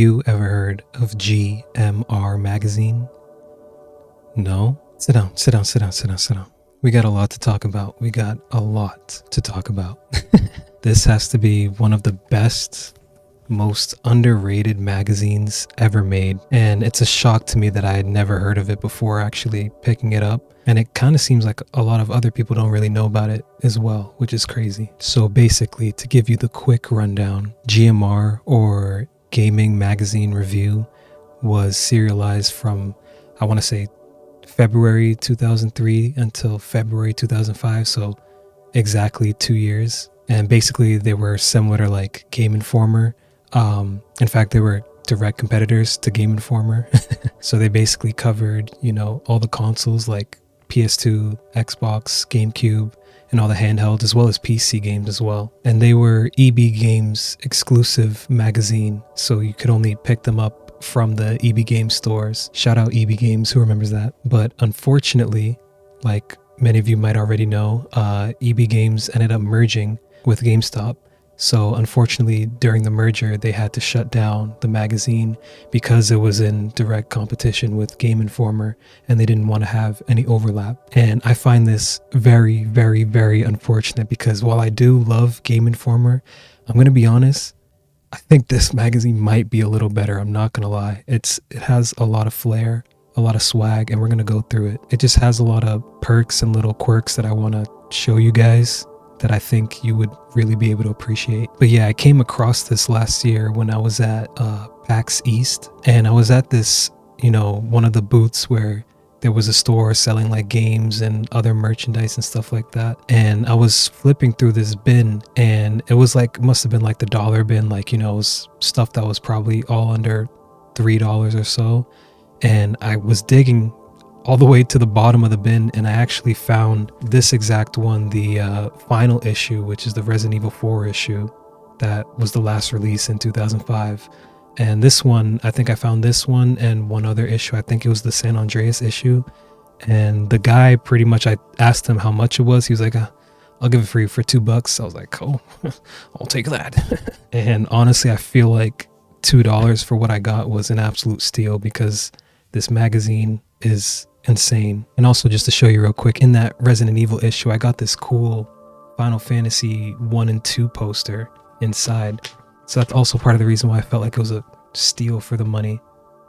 you ever heard of GMR Magazine? No? Sit down, sit down, sit down, sit down, sit down. We got a lot to talk about. This has to be one of the best, most underrated magazines ever made. And it's a shock to me that I had never heard of it before actually picking it up. And it kind of seems like a lot of other people don't really know about it as well, which is crazy. So basically, to give you the quick rundown, GMR, or Gaming Magazine Review, was serialized from, I want to say, February 2003 until February 2005, so exactly 2 years. And basically they were similar to like Game Informer. In fact, they were direct competitors to Game Informer. So they basically covered, all the consoles like PS2, Xbox, Gamecube, and all the handhelds, as well as PC games as well. And they were EB Games exclusive magazine, so you could only pick them up from the EB Games stores. Shout out EB Games, who remembers that? But unfortunately, like many of you might already know, EB Games ended up merging with Gamestop. So unfortunately, during the merger, they had to shut down the magazine because it was in direct competition with Game Informer, and they didn't want to have any overlap. And I find this very, very, very unfortunate, because while I do love Game Informer, I'm going to be honest, I think this magazine might be a little better. I'm not going to lie. It has a lot of flair, a lot of swag, and we're going to go through it. It just has a lot of perks and little quirks that I want to show you guys that I think you would really be able to appreciate. But yeah, I came across this last year when I was at PAX East, and I was at this, one of the booths where there was a store selling like games and other merchandise and stuff like that. And I was flipping through this bin, and it was like, must have been like the dollar bin, like, it was stuff that was probably all under $3 or so. And I was digging all the way to the bottom of the bin, and I actually found this exact one, the final issue, which is the Resident Evil 4 issue that was the last release in 2005. And this one, I think I found this one and one other issue. I think it was the San Andreas issue. And the guy, pretty much, I asked him how much it was. He was like, I'll give it for you for $2. I was like, oh, I'll take that. And honestly, I feel like $2 for what I got was an absolute steal, because this magazine is insane. And also, just to show you real quick, in that Resident Evil issue, I got this cool Final Fantasy 1 and 2 poster inside. So that's also part of the reason why I felt like it was a steal for the money.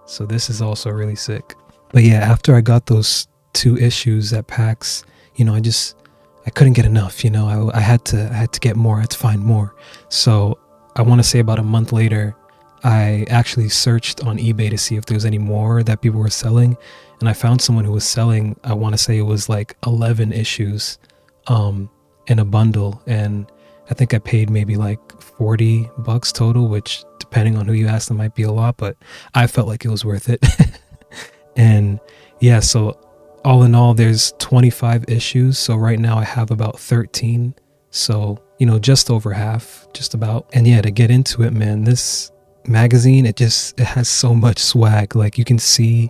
So this is also really sick. But yeah, after I got those 2 issues at PAX, I couldn't get enough. I had to get more. I had to find more. So I want to say about a month later, I actually searched on eBay to see if there was any more that people were selling, and I found someone who was selling, I want to say it was like 11 issues in a bundle, and I think I paid maybe like $40 total, which, depending on who you ask, them might be a lot, but I felt like it was worth it. And yeah, so all in all, there's 25 issues. So right now I have about 13. So, just over half, just about. And yeah, to get into it, man, this magazine, it has so much swag. Like, you can see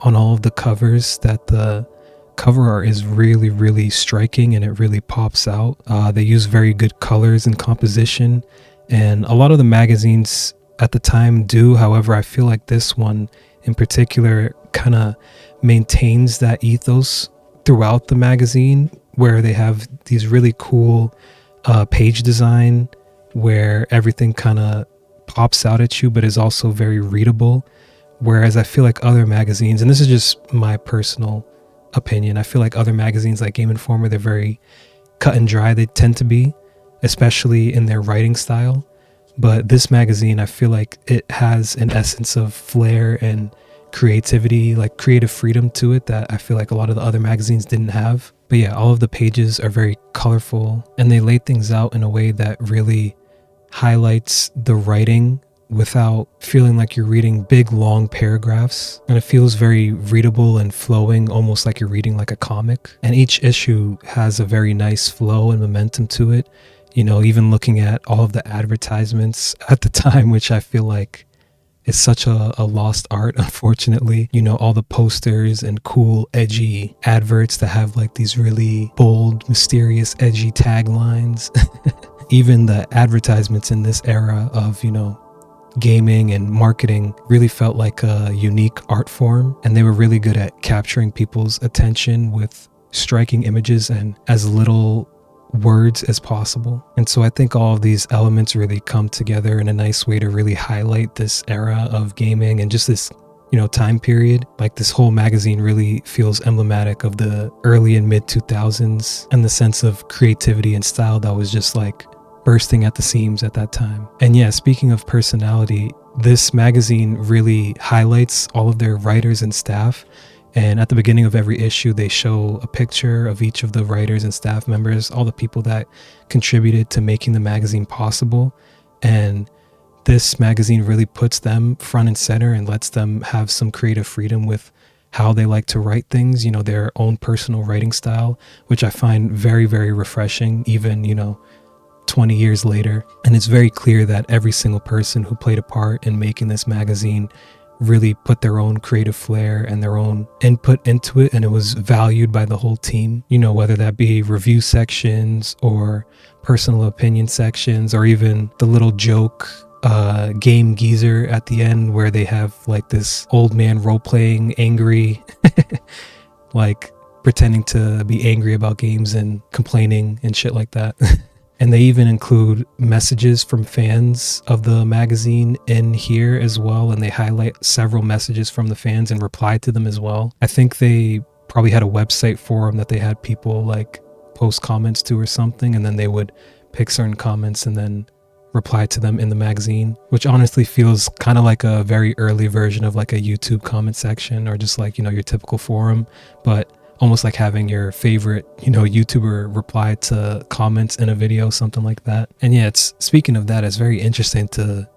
on all of the covers that the cover art is really, really striking, and it really pops out. They use very good colors and composition, and a lot of the magazines at the time do. However, I feel like this one in particular kind of maintains that ethos throughout the magazine, where they have these really cool page design where everything kind of pops out at you, but is also very readable. Whereas I feel like other magazines, and this is just my personal opinion, I feel like other magazines like Game Informer, they're very cut and dry. They tend to be, especially in their writing style. But this magazine, I feel like it has an essence of flair and creativity, like creative freedom to it, that I feel like a lot of the other magazines didn't have. But yeah, all of the pages are very colorful, and they lay things out in a way that really highlights the writing without feeling like you're reading big long paragraphs, and it feels very readable and flowing, almost like you're reading like a comic. And each issue has a very nice flow and momentum to it. Even looking at all of the advertisements at the time, which I feel like is such a lost art, unfortunately. All the posters and cool, edgy adverts that have like these really bold, mysterious, edgy taglines. Even the advertisements in this era of, gaming and marketing really felt like a unique art form, and they were really good at capturing people's attention with striking images and as little words as possible. And so I think all of these elements really come together in a nice way to really highlight this era of gaming and just this time period. Like, this whole magazine really feels emblematic of the early and mid 2000s and the sense of creativity and style that was just like bursting at the seams at that time. And yeah, speaking of personality, this magazine really highlights all of their writers and staff. And at the beginning of every issue, they show a picture of each of the writers and staff members, all the people that contributed to making the magazine possible. And this magazine really puts them front and center and lets them have some creative freedom with how they like to write things, their own personal writing style, which I find very, very refreshing, even, 20 years later. And it's very clear that every single person who played a part in making this magazine really put their own creative flair and their own input into it, and it was valued by the whole team, whether that be review sections or personal opinion sections, or even the little joke game geezer at the end where they have like this old man role-playing angry like pretending to be angry about games and complaining and shit like that. And they even include messages from fans of the magazine in here as well, and they highlight several messages from the fans and reply to them as well. I think they probably had a website forum that they had people like post comments to or something, and then they would pick certain comments and then reply to them in the magazine, which honestly feels kind of like a very early version of like a YouTube comment section, or just like, your typical forum, but almost like having your favorite, YouTuber reply to comments in a video, something like that. And yeah, speaking of that, it's very interesting to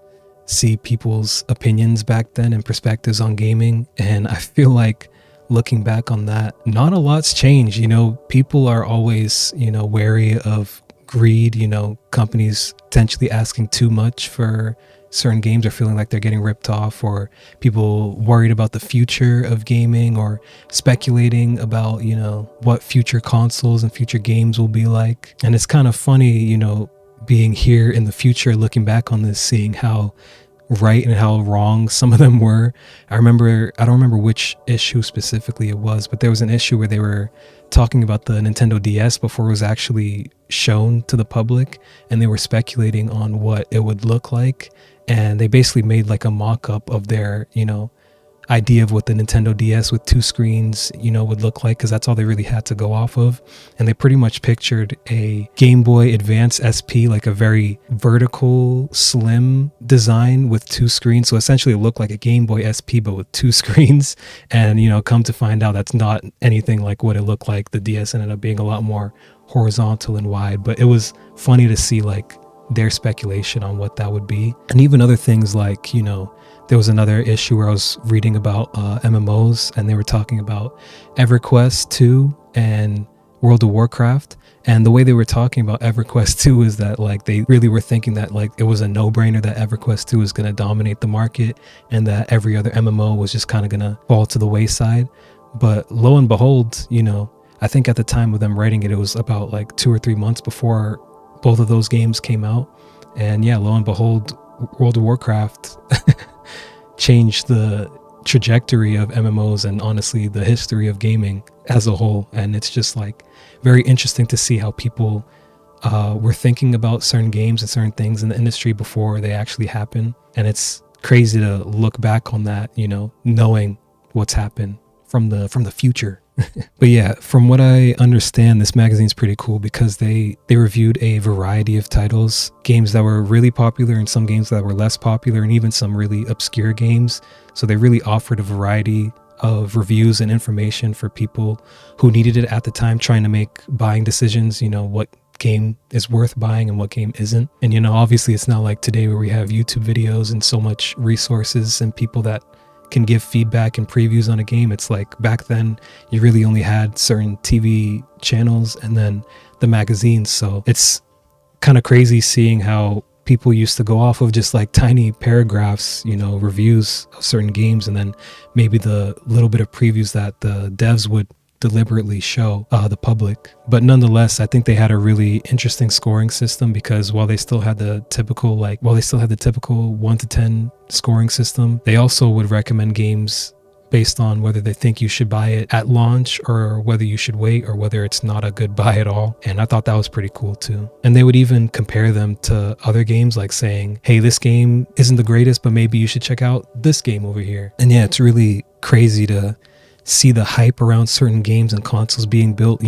see people's opinions back then and perspectives on gaming. And I feel like looking back on that, not a lot's changed. People are always, wary of greed, companies potentially asking too much for certain games, or feeling like they're getting ripped off, or people worried about the future of gaming, or speculating about, what future consoles and future games will be like. And it's kind of funny, being here in the future, looking back on this, seeing how right and how wrong some of them were. I don't remember which issue specifically it was, but there was an issue where they were talking about the Nintendo DS before it was actually shown to the public, and they were speculating on what it would look like. And they basically made like a mock-up of their, idea of what the Nintendo DS with 2 screens, would look like, because that's all they really had to go off of. And they pretty much pictured a Game Boy Advance SP, like a very vertical, slim design with 2 screens. So essentially it looked like a Game Boy SP, but with 2 screens. And, come to find out that's not anything like what it looked like. The DS ended up being a lot more horizontal and wide, but it was funny to see like their speculation on what that would be. And even other things like, there was another issue where I was reading about MMOs, and they were talking about EverQuest 2 and World of Warcraft. And the way they were talking about EverQuest 2 is that like they really were thinking that like it was a no-brainer that EverQuest 2 was going to dominate the market, and that every other MMO was just kind of going to fall to the wayside. But lo and behold, I think at the time of them writing it, it was about like 2 or 3 months before both of those games came out. And yeah, lo and behold, World of Warcraft changed the trajectory of MMOs and honestly the history of gaming as a whole. And it's just like very interesting to see how people were thinking about certain games and certain things in the industry before they actually happen. And it's crazy to look back on that, knowing what's happened from the future. But yeah, from what I understand, this magazine's pretty cool because they reviewed a variety of titles, games that were really popular and some games that were less popular, and even some really obscure games. So they really offered a variety of reviews and information for people who needed it at the time, trying to make buying decisions, what game is worth buying and what game isn't. And obviously it's not like today where we have YouTube videos and so much resources and people that can give feedback and previews on a game. It's like back then you really only had certain TV channels and then the magazines. So it's kind of crazy seeing how people used to go off of just like tiny paragraphs, reviews of certain games, and then maybe the little bit of previews that the devs would deliberately show the public. But nonetheless, I think they had a really interesting scoring system, because while they still had the typical 1 to 10 scoring system, they also would recommend games based on whether they think you should buy it at launch or whether you should wait or whether it's not a good buy at all. And I thought that was pretty cool too. And they would even compare them to other games, like saying, hey, this game isn't the greatest, but maybe you should check out this game over here. And yeah, it's really crazy to see the hype around certain games and consoles being built,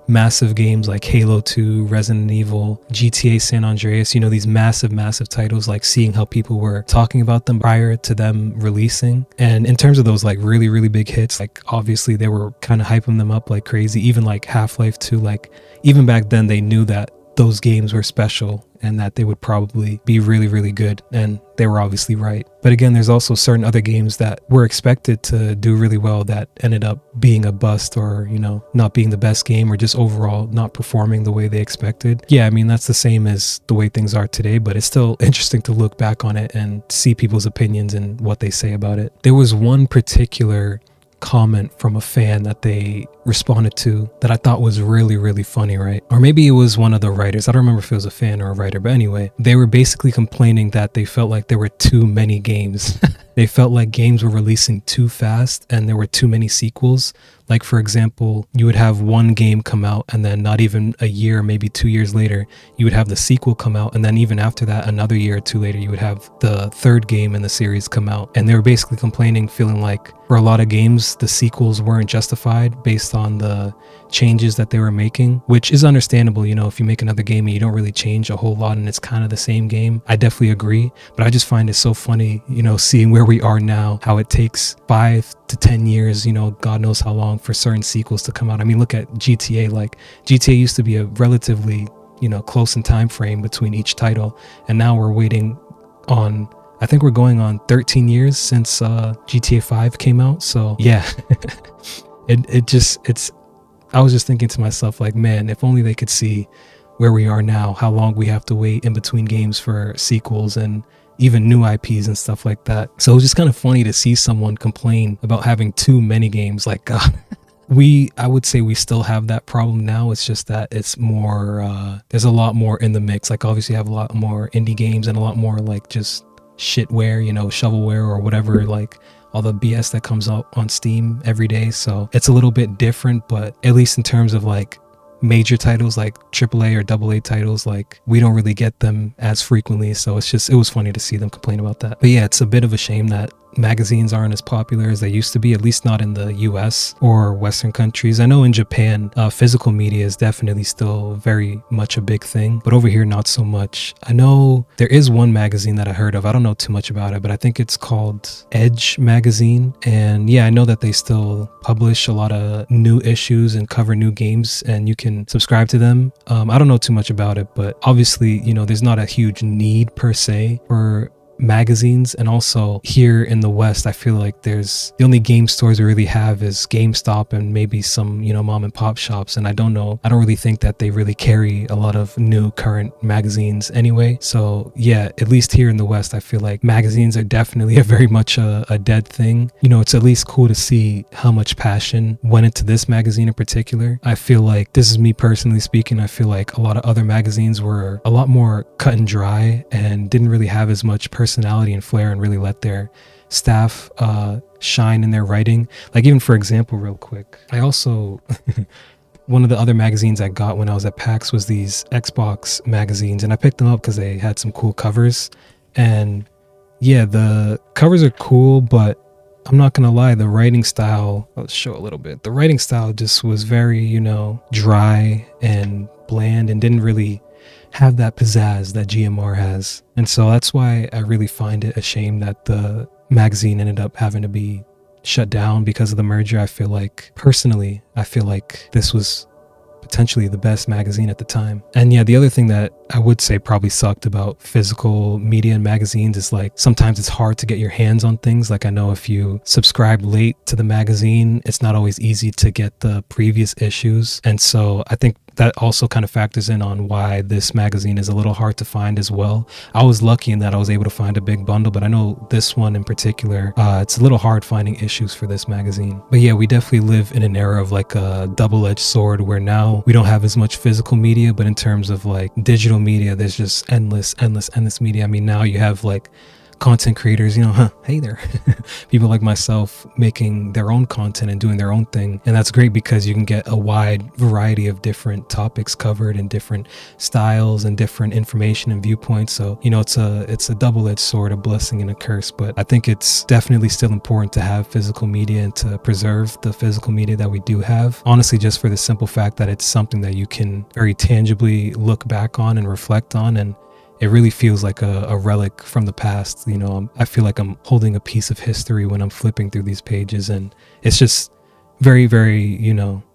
massive games like Halo 2, Resident Evil, GTA San Andreas, these massive titles, like seeing how people were talking about them prior to them releasing. And in terms of those like really, really big hits, like obviously they were kind of hyping them up like crazy. Even like Half-Life 2, like even back then they knew that those games were special and that they would probably be really, really good. And they were obviously right. But again, there's also certain other games that were expected to do really well that ended up being a bust, or, not being the best game, or just overall not performing the way they expected. Yeah, I mean, that's the same as the way things are today, but it's still interesting to look back on it and see people's opinions and what they say about it. There was one particular comment from a fan that they responded to that I thought was really, really funny, right? Or maybe it was one of the writers. I don't remember if it was a fan or a writer, but anyway, they were basically complaining that they felt like there were too many games. They felt like games were releasing too fast and there were too many sequels. Like, for example, you would have one game come out and then not even a year, maybe 2 years later, you would have the sequel come out. And then even after that, another year or two later, you would have the third game in the series come out. And they were basically complaining, feeling like for a lot of games, the sequels weren't justified based on the changes that they were making, which is understandable. If you make another game and you don't really change a whole lot and it's kind of the same game, I definitely agree. But I just find it so funny, seeing where we are now, how it takes 5 to 10 years, God knows how long for certain sequels to come out. I mean, look at GTA. Like, GTA used to be a relatively, close in time frame between each title. And now we're waiting on, I think we're going on 13 years since GTA 5 came out. So yeah, I was just thinking to myself, like, man, if only they could see where we are now, how long we have to wait in between games for sequels and even new IPs and stuff like that. So it was just kind of funny to see someone complain about having too many games. Like, God, I would say we still have that problem now. It's just that it's more, there's a lot more in the mix. Like, obviously you have a lot more indie games and a lot more like just shitware, shovelware or whatever, like all the BS that comes out on Steam every day. So it's a little bit different, but at least in terms of like major titles like AAA or AA titles, like we don't really get them as frequently. So it was funny to see them complain about that. But yeah, it's a bit of a shame that magazines aren't as popular as they used to be, at least not in the US or Western countries. I know in Japan, physical media is definitely still very much a big thing, but over here, not so much. I know there is one magazine that I heard of. I don't know too much about it, but I think it's called Edge Magazine. And yeah, I know that they still publish a lot of new issues and cover new games, and you can subscribe to them. I don't know too much about it, but obviously, there's not a huge need per se for magazines. And also here in the West, I feel like the only game stores we really have is Gamestop and maybe some mom and pop shops, and I don't really think that they really carry a lot of new current magazines anyway. So yeah, at least here in the West, I feel like magazines are definitely very much a dead thing. It's at least cool to see how much passion went into this magazine in particular. I feel like, this is me personally speaking, I feel like a lot of other magazines were a lot more cut and dry and didn't really have as much personality and flair and really let their staff shine in their writing. Like, even for example, real quick, I also one of the other magazines I got when I was at PAX was these Xbox magazines, and I picked them up because they had some cool covers. And yeah, the covers are cool, but I'm not gonna lie, the writing style, I'll show a little bit, the writing style just was very dry and bland and didn't really have that pizzazz that GMR has. And so that's why I really find it a shame that the magazine ended up having to be shut down because of the merger. I feel like this was potentially the best magazine at the time. And yeah, the other thing that I would say probably sucked about physical media and magazines is like sometimes it's hard to get your hands on things. Like, I know if you subscribe late to the magazine, it's not always easy to get the previous issues. And so I think that also kind of factors in on why this magazine is a little hard to find as well. I was lucky in that I was able to find a big bundle, but I know this one in particular, it's a little hard finding issues for this magazine. But yeah, we definitely live in an era of like a double-edged sword where now we don't have as much physical media, but in terms of like digital media, there's just endless media. I mean, now you have like content creators, hey there, people like myself making their own content and doing their own thing. And that's great because you can get a wide variety of different topics covered and different styles and different information and viewpoints. So, it's a double-edged sword, a blessing and a curse. But I think it's definitely still important to have physical media and to preserve the physical media that we do have. Honestly, just for the simple fact that it's something that you can very tangibly look back on and reflect on, and it really feels like a relic from the past. I feel like I'm holding a piece of history when I'm flipping through these pages, and it's just very, very,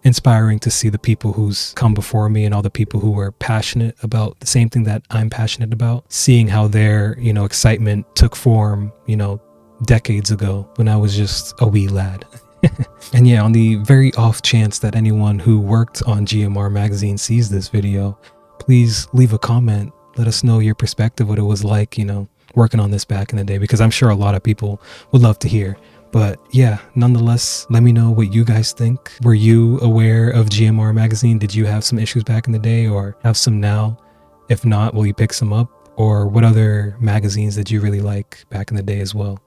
inspiring to see the people who's come before me and all the people who were passionate about the same thing that I'm passionate about, seeing how their, excitement took form, decades ago when I was just a wee lad. And yeah, on the very off chance that anyone who worked on GMR Magazine sees this video, please leave a comment. Let us know your perspective, what it was like, working on this back in the day, because I'm sure a lot of people would love to hear. But yeah, nonetheless, let me know what you guys think. Were you aware of GMR Magazine? Did you have some issues back in the day or have some now? If not, will you pick some up? Or what other magazines did you really like back in the day as well?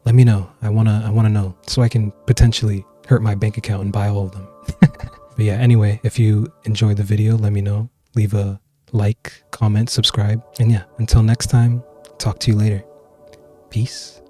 Let me know. I wanna know so I can potentially hurt my bank account and buy all of them. But yeah, anyway, if you enjoyed the video, let me know. Leave a like, comment, subscribe, and yeah, until next time, talk to you later. Peace.